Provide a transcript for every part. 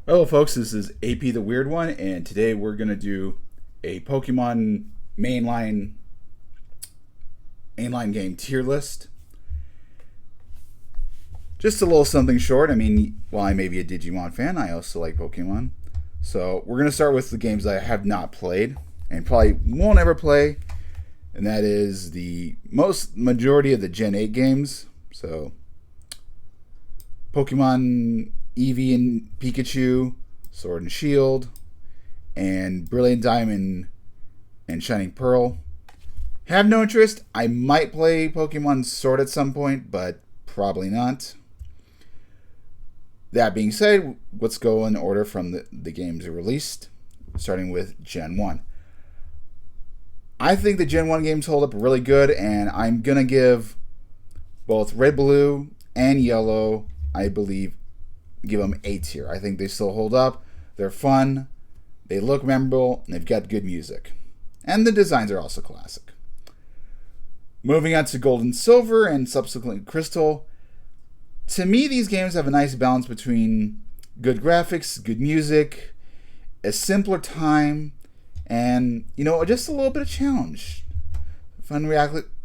Hello, folks. This is AP the Weird One, and today we're gonna do a Pokemon mainline mainline game tier list. Just a little something short. I mean, while I may be a Digimon fan, I also like Pokemon. So we're gonna start with the games I have not played and probably won't ever play, and that is the most majority of the Gen 8 games. So Pokemon Eevee and Pikachu, Sword and Shield, and Brilliant Diamond and Shining Pearl. Have no interest. I might play Pokemon Sword at some point, but probably not. That being said, let's go in order from the games released, starting with Gen 1. I think the Gen 1 games hold up really good, and I'm going to give both Red, Blue, and Yellow, I believe, give them A tier. I think they still hold up. They're fun, they look memorable, and they've got good music. And the designs are also classic. Moving on to Gold and Silver and subsequently Crystal. To me, these games have a nice balance between good graphics, good music, a simpler time, and, just a little bit of challenge. Fun,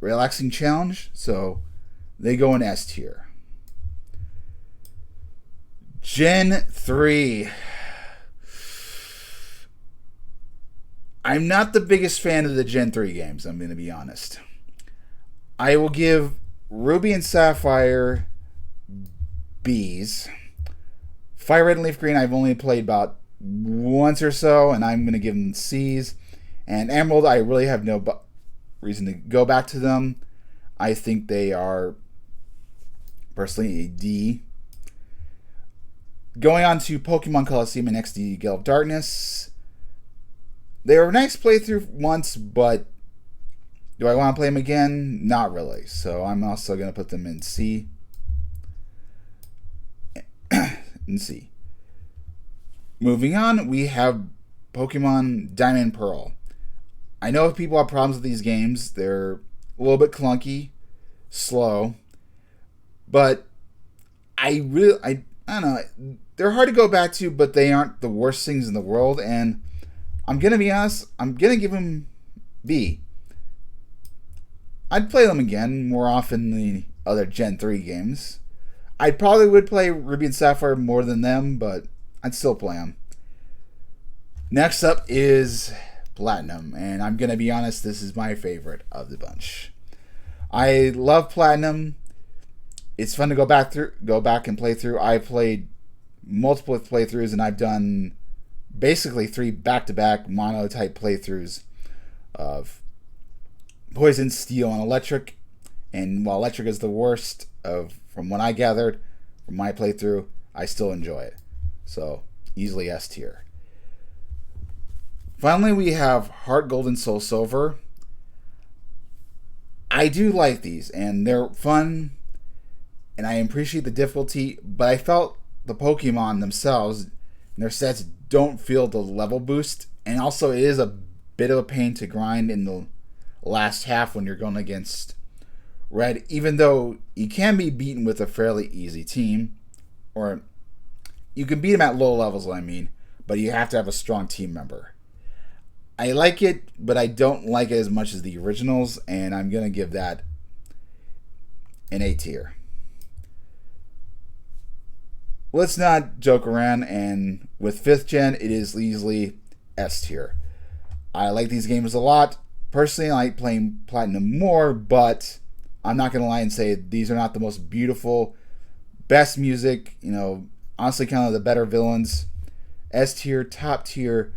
relaxing challenge, so they go in S tier. Gen 3. I'm not the biggest fan of the Gen 3 games, I'm going to be honest. I will give Ruby and Sapphire B's. Fire Red and Leaf Green I've only played about once or so, and I'm going to give them C's. And Emerald, I really have no reason to go back to them. I think they are personally a D. Going on to Pokemon Colosseum and XD Gale of Darkness. They were a nice playthrough once, but do I want to play them again? Not really. So I'm also going to put them in C. In C. Moving on, we have Pokemon Diamond and Pearl. I know if people have problems with these games, they're a little bit clunky, slow, but I don't know. They're hard to go back to, but they aren't the worst things in the world. And I'm going to be honest, I'm going to give them B. I'd play them again more often than the other Gen 3 games. I probably would play Ruby and Sapphire more than them, but I'd still play them. Next up is Platinum, and I'm going to be honest, this is my favorite of the bunch. I love Platinum. It's fun to go back and play through. I've played multiple playthroughs, and I've done basically 3 back-to-back mono-type playthroughs of Poison, Steel, and Electric. And while Electric is the worst from what I gathered from my playthrough, I still enjoy it. So, easily S tier. Finally, we have Heart Gold and Soul Silver. I do like these, and they're fun, and I appreciate the difficulty, but I felt the Pokemon themselves and their sets don't feel the level boost, and also it is a bit of a pain to grind in the last half when you're going against Red, even though you can be beaten with a fairly easy team, or you can beat them at low levels, but you have to have a strong team member. I like it, but I don't like it as much as the originals, and I'm going to give that an A tier. Let's not joke around, and with 5th gen, it is easily S tier. I like these games a lot. Personally, I like playing Platinum more, but I'm not going to lie and say these are not the most beautiful, best music, honestly kind of the better villains. S tier, top tier.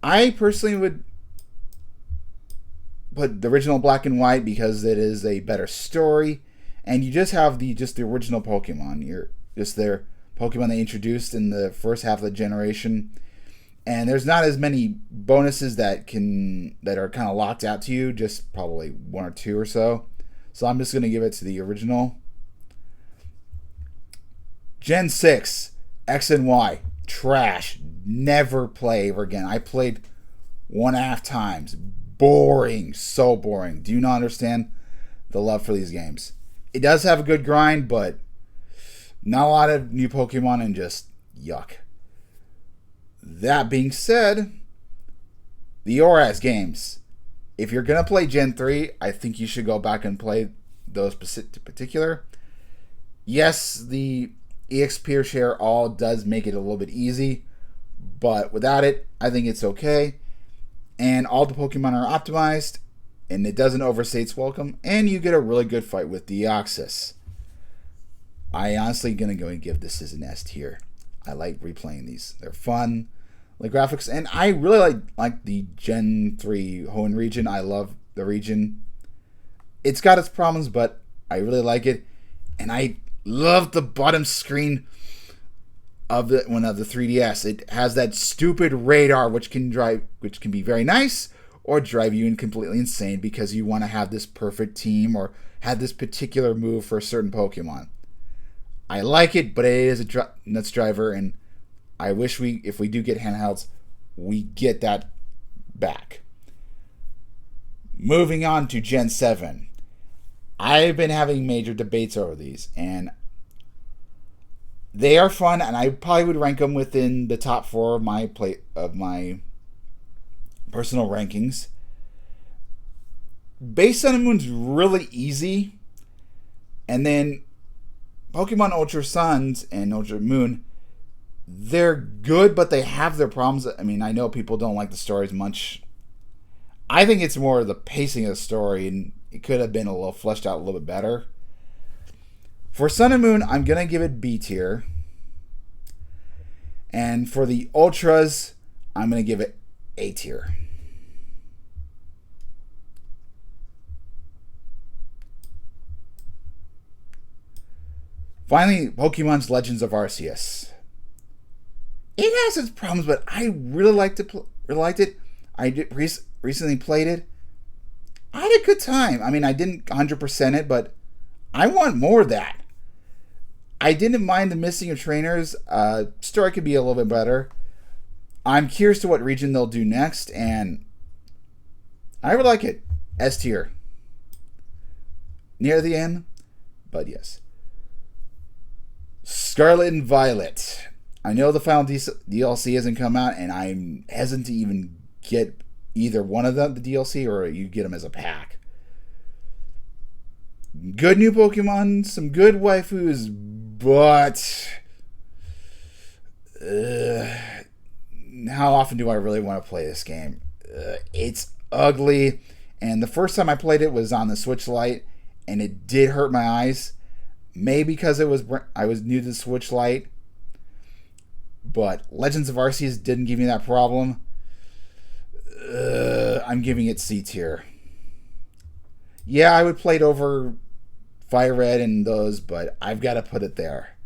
I personally would put the original Black and White because it is a better story, and you just have the original Pokemon. You're just their Pokemon they introduced in the first half of the generation, and there's not as many bonuses that are kind of locked out to you. Just probably 1 or 2 or so. So I'm just gonna give it to the original. Gen 6, X and Y, trash. Never play ever again. I played 1.5 times. Boring. So boring. Do you not understand the love for these games? It does have a good grind, but not a lot of new Pokemon and just yuck. That being said, the ORAS games. If you're going to play Gen 3, I think you should go back and play those particular. Yes, the EXP share all does make it a little bit easy, but without it, I think it's okay. And all the Pokemon are optimized, and it doesn't overstay its welcome, and you get a really good fight with Deoxys. I honestly going to go and give this as an S tier. I like replaying these. They're fun. The graphics, and I really like the Gen 3 Hoenn region. I love the region. It's got its problems, but I really like it. And I love the bottom screen of the 3DS. It has that stupid radar which can be very nice or drive you completely insane because you want to have this perfect team or have this particular move for a certain Pokemon. I like it, but it is a nuts driver, and I wish if we do get handhelds, we get that back. Moving on to Gen 7. I've been having major debates over these, and they are fun, and I probably would rank them within the top 4 of my personal rankings. Base Sun and Moon's really easy, and then Pokemon Ultra Suns and Ultra Moon, they're good, but they have their problems. I mean, I know people don't like the story as much. I think it's more the pacing of the story, and it could have been a little fleshed out a little bit better. For Sun and Moon, I'm going to give it B tier. And for the Ultras, I'm going to give it A tier. Finally, Pokemon's Legends of Arceus. It has its problems, but I really liked it. I recently played it. I had a good time. I mean, I didn't 100% it, but I want more of that. I didn't mind the missing of trainers. Story could be a little bit better. I'm curious to what region they'll do next, and I would like it. S tier. Near the end, but yes. Scarlet and Violet. I know the final DLC hasn't come out, and I'm hesitant to even get either one of them, the DLC, or you get them as a pack. Good new Pokemon, some good waifus, but how often do I really want to play this game? It's ugly, and the first time I played it was on the Switch Lite, and it did hurt my eyes. Maybe because I was new to the Switch Lite, but Legends of Arceus didn't give me that problem. I'm giving it C tier. Yeah, I would play it over Fire Red and those, but I've got to put it there.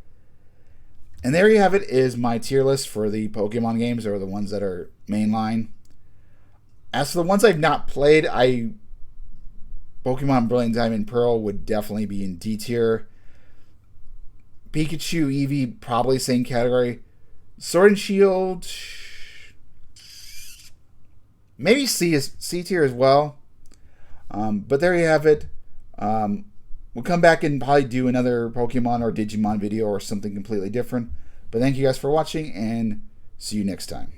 And there you have it, is my tier list for the Pokemon games, or the ones that are mainline. As for the ones I've not played, Pokemon Brilliant Diamond Pearl would definitely be in D tier. Pikachu, Eevee, probably same category. Sword and Shield, maybe C tier as well. But there you have it. We'll come back and probably do another Pokemon or Digimon video or something completely different. But thank you guys for watching, and see you next time.